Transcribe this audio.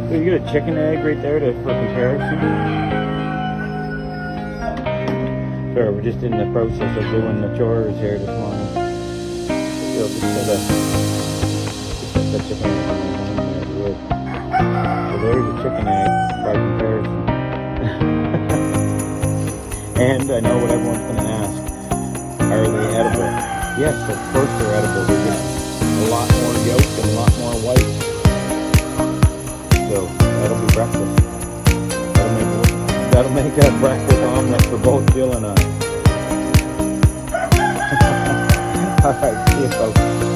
So you get a chicken egg right there for comparison. Sorry, we're just in the process of doing the chores here this morning. We'll just put the chicken egg in there. So there's a chicken egg by comparison. And I know what everyone's going to ask. Are they edible? Yes, of course they're edible. They're just a lot more yolk and a lot more white. So that'll be breakfast. That'll make a breakfast omelet for both Jill and I. Alright, see you folks.